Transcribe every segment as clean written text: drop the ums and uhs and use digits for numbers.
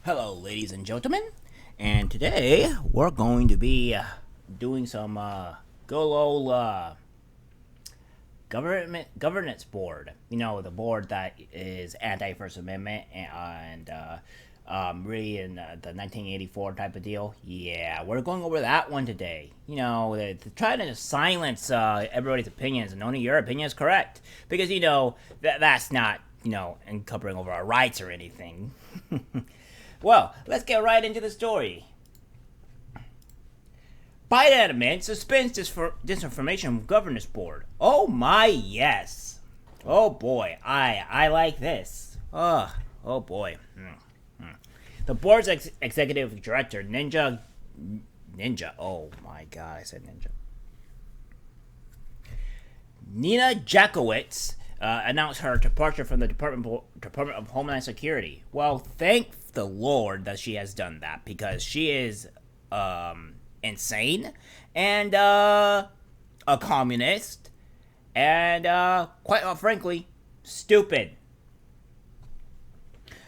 Hello, ladies and gentlemen, and today we're going to be doing some good old governance board. You know, the board that is anti First Amendment and really in the 1984 type of deal. Yeah, we're going over that one today. You know, they're trying to silence everybody's opinions, and only your opinion is correct because you know that's not encumbering over our rights or anything. Well, let's get right into the story. Biden admits suspends disinformation governance board. Oh my yes. Oh boy, I like this. Oh boy. The board's executive director, Ninja. Oh my god, I said Ninja. Nina Janckowicz announced her departure from the Department of Homeland Security. Well, thank the Lord that she has done that because she is insane and a communist and quite frankly stupid.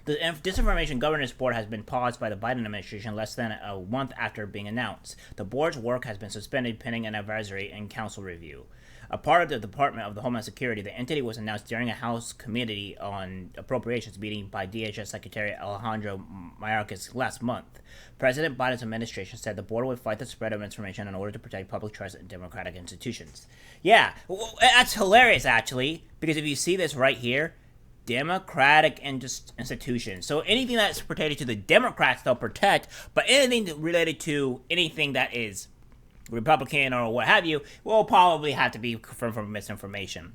The Disinformation Governance Board has been paused by the Biden administration less than a month after being announced. The board's work has been suspended pending an advisory and council review. A part of the Department of the Homeland Security, the entity was announced during a House Committee on Appropriations meeting by DHS Secretary Alejandro Mayorkas last month. President Biden's administration said the board would fight the spread of misinformation in order to protect public trust in democratic institutions. Yeah, well, that's hilarious, actually, because if you see this right here, democratic institutions. So anything that's pertaining to the Democrats, they'll protect, but anything related to anything that is Republican or what have you will probably have to be confirmed for misinformation.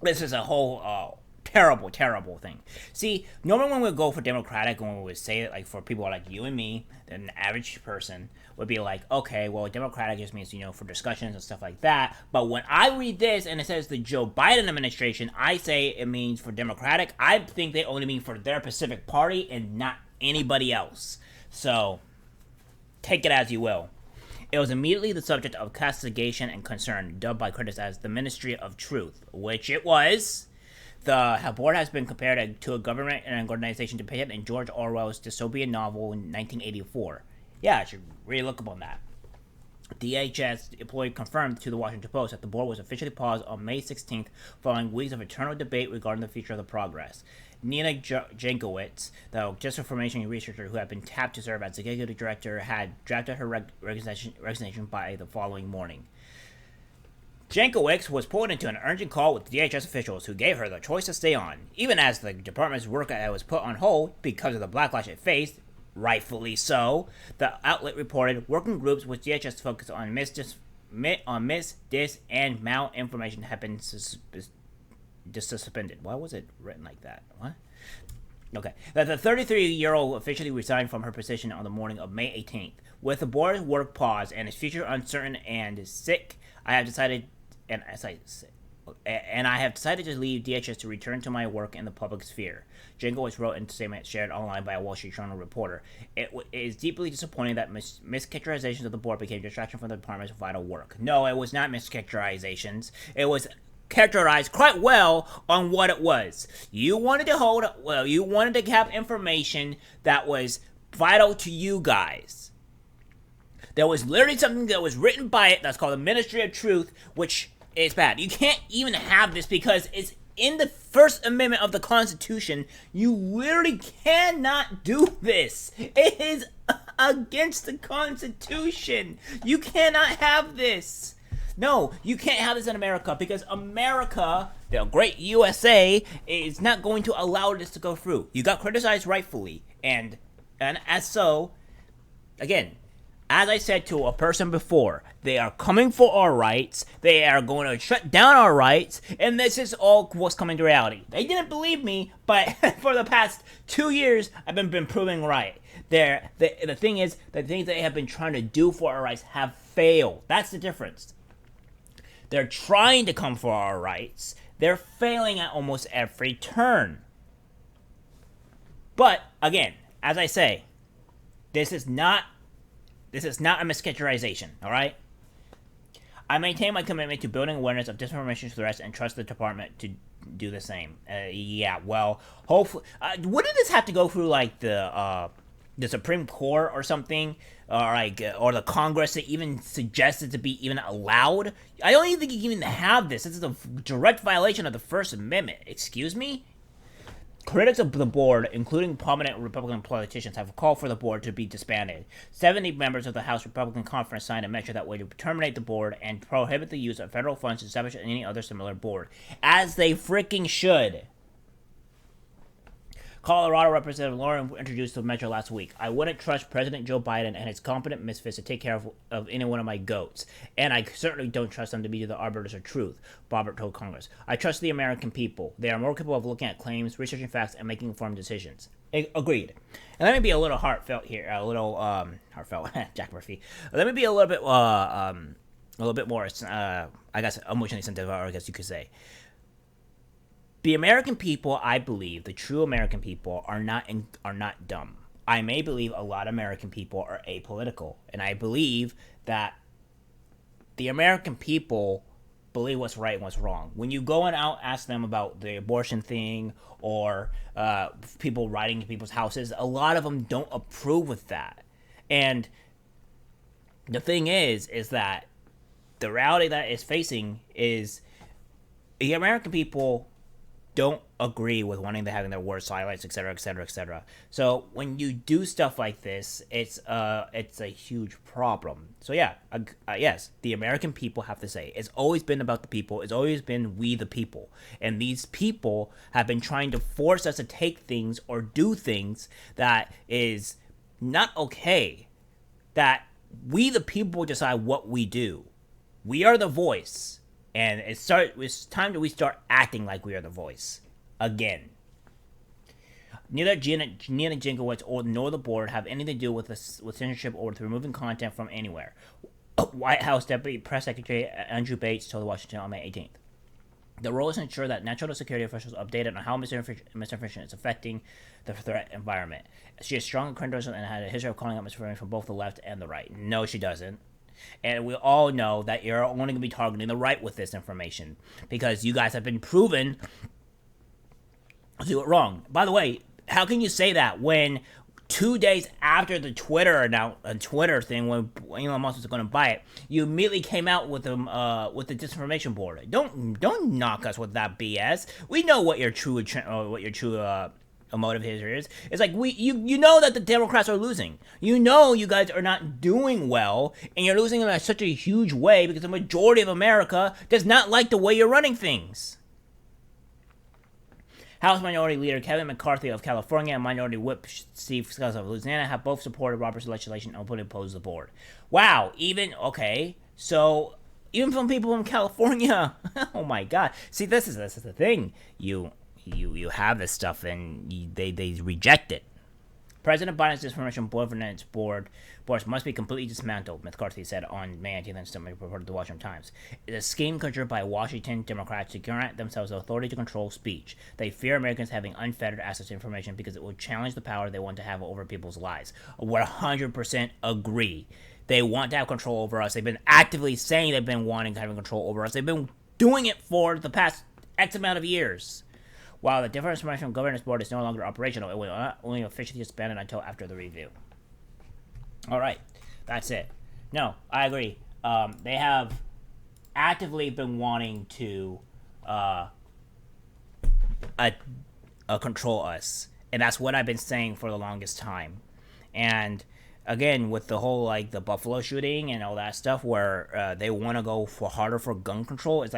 This is a whole terrible, terrible thing. See, normally when we go for Democratic, when we would say it, like for people like you and me, an average person would be like, okay, well, Democratic just means, for discussions and stuff like that. But when I read this and it says the Joe Biden administration, I say it means for Democratic. I think they only mean for their Pacific Party and not anybody else. So, take it as you will. It was immediately the subject of castigation and concern, dubbed by critics as the Ministry of Truth, which it was. The board has been compared to a government and an organization depicted in George Orwell's dystopian novel in 1984. Yeah, I should really look up on that. DHS employee confirmed to the Washington Post that the board was officially paused on May 16th following weeks of eternal debate regarding the future of the progress. Nina Janckowicz, the disinformation researcher who had been tapped to serve as executive director, had drafted her resignation by the following morning. Janckowicz was pulled into an urgent call with DHS officials who gave her the choice to stay on, even as the department's work was put on hold because of the backlash it faced. Rightfully so. The outlet reported working groups with DHS focused on mis, dis, and malinformation have been suspended. Why was it written like that? What? Okay. The 33-year-old officially resigned from her position on the morning of May 18th. With the board's work paused and its future uncertain and sick, I have decided to leave DHS to return to my work in the public sphere. Janckowicz wrote in a statement shared online by a Wall Street Journal reporter. It is deeply disappointing that mischaracterizations of the board became distraction from the department's vital work. No, it was not mischaracterizations. It was characterized quite well on what it was. You wanted to have information that was vital to you guys. There was literally something that was written by it that's called the Ministry of Truth, which is bad. You can't even have this because it's in the First Amendment of the Constitution. You literally cannot do this. It is against the Constitution. You cannot have this. No, you can't have this in America because America, the great USA, is not going to allow this to go through. You got criticized rightfully, and as so, again, as I said to a person before, they are coming for our rights, they are going to shut down our rights, and this is all what's coming to reality. They didn't believe me, but for the past 2 years, I've been proven right. The thing is, the things they have been trying to do for our rights have failed. That's the difference. They're trying to come for our rights. They're failing at almost every turn. But, again, as I say, this is not a mischaracterization, alright? I maintain my commitment to building awareness of disinformation threats and trust the department to do the same. Hopefully... wouldn't this have to go through, like, the the Supreme Court or something, or the Congress to even suggest it to be even allowed. I don't even think you can even have this. This is a direct violation of the First Amendment. Excuse me? Critics of the board, including prominent Republican politicians, have called for the board to be disbanded. 70 members of the House Republican Conference signed a measure that would terminate the board and prohibit the use of federal funds to establish any other similar board. As they freaking should. Colorado Representative Lauren introduced the measure last week. I wouldn't trust President Joe Biden and his competent misfits to take care of any one of my goats. And I certainly don't trust them to be the arbiters of truth, Boebert told Congress. I trust the American people. They are more capable of looking at claims, researching facts, and making informed decisions. Agreed. And let me be a little heartfelt here. Heartfelt, Jack Murphy. Let me be a little bit more, I guess, emotionally sensitive, I guess you could say. The American people, I believe, the true American people, are not dumb. I may believe a lot of American people are apolitical, and I believe that the American people believe what's right and what's wrong. When you go and out ask them about the abortion thing or people riding to people's houses, a lot of them don't approve with that. And the thing is that the reality that is facing is the American people don't agree with wanting to having their words silenced, etc., etc., etc. So when you do stuff like this, it's a huge problem. So yeah, yes, the American people have to say it's always been about the people. It's always been we the people, and these people have been trying to force us to take things or do things that is not okay. That we the people decide what we do. We are the voice. And it's time that we start acting like we are the voice. Again. Neither Nina Janckowicz nor the board have anything to do with censorship or with removing content from anywhere. White House Deputy Press Secretary Andrew Bates told Washington on May 18th. The role is to ensure that national security officials are updated on how misinformation is affecting the threat environment. She is strong in criticism and had a history of calling out misinformation from both the left and the right. No, she doesn't. And we all know that you're only going to be targeting the right with this information because you guys have been proven to do it wrong. By the way, how can you say that when 2 days after the Twitter thing, when Elon Musk was going to buy it, you immediately came out with the Disinformation board? Don't knock us with that BS. We know what your true motive here is. It's like you know that the Democrats are losing. You know you guys are not doing well, and you're losing in such a huge way because the majority of America does not like the way you're running things. House Minority Leader Kevin McCarthy of California and Minority Whip Steve Scalise of Louisiana have both supported Roberts' legislation and openly opposed the board. Wow, so even from people in California, oh my God. See, this is the thing. You have this stuff and they reject it. President Biden's Disinformation Governance Boards must be completely dismantled, McCarthy said on May 19th in a statement reported to the Washington Times. It's a scheme conjured by Washington Democrats to grant themselves the authority to control speech. They fear Americans having unfettered access to information because it will challenge the power they want to have over people's lives. I 100% agree. They want to have control over us. They've been actively saying they've been wanting to have control over us. They've been doing it for the past X amount of years. While the Disinformation Governance Board is no longer operational, it will only officially disband until after the review. All right, that's it. No, I agree. They have actively been wanting to control us, and that's what I've been saying for the longest time. And again, with the whole the Buffalo shooting and all that stuff, where they want to go harder for gun control, it's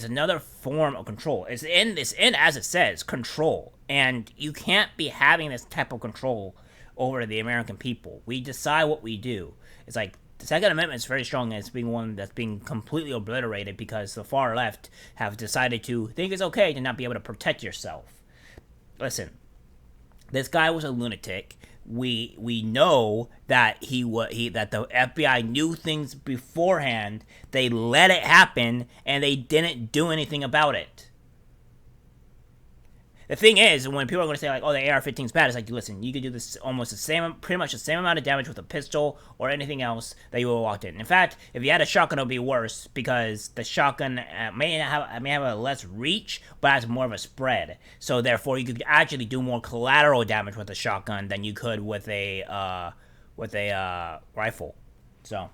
another form of control. It's in as it says, control. And you can't be having this type of control over the American people. We decide what we do. It's like the Second Amendment is very strong, and it's being one that's being completely obliterated because the far left have decided to think it's okay to not be able to protect yourself. Listen, this guy was a lunatic. We know that that the FBI knew things beforehand. They let it happen, and they didn't do anything about it. The thing is, when people are going to say like, "Oh, the AR-15 is bad," it's like, listen, you could do this almost the same, pretty much the same amount of damage with a pistol or anything else that you would have walked in. In fact, if you had a shotgun, it would be worse because the shotgun may have a less reach, but has more of a spread. So therefore, you could actually do more collateral damage with a shotgun than you could with a rifle. So.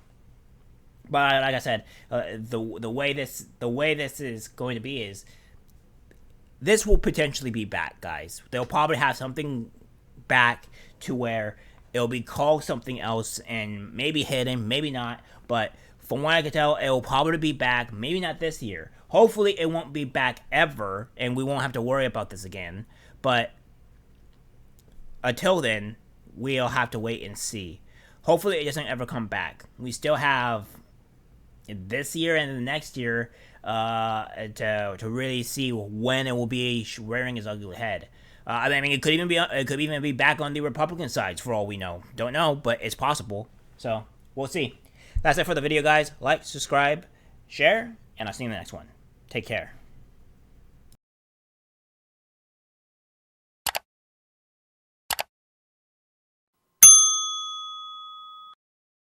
But like I said, the way this is going to be is this will potentially be back, guys. They'll probably have something back to where it'll be called something else and maybe hidden, maybe not. But from what I can tell, it will probably be back. Maybe not this year. Hopefully, it won't be back ever, and we won't have to worry about this again. But until then, we'll have to wait and see. Hopefully, it doesn't ever come back. We still have this year and the next year to really see when it will be rearing its ugly head. I mean, it could even be back on the Republican sides for all we know. Don't know, but it's possible. So we'll see. That's it for the video, guys. Like, subscribe, share, and I'll see you in the next one. Take care.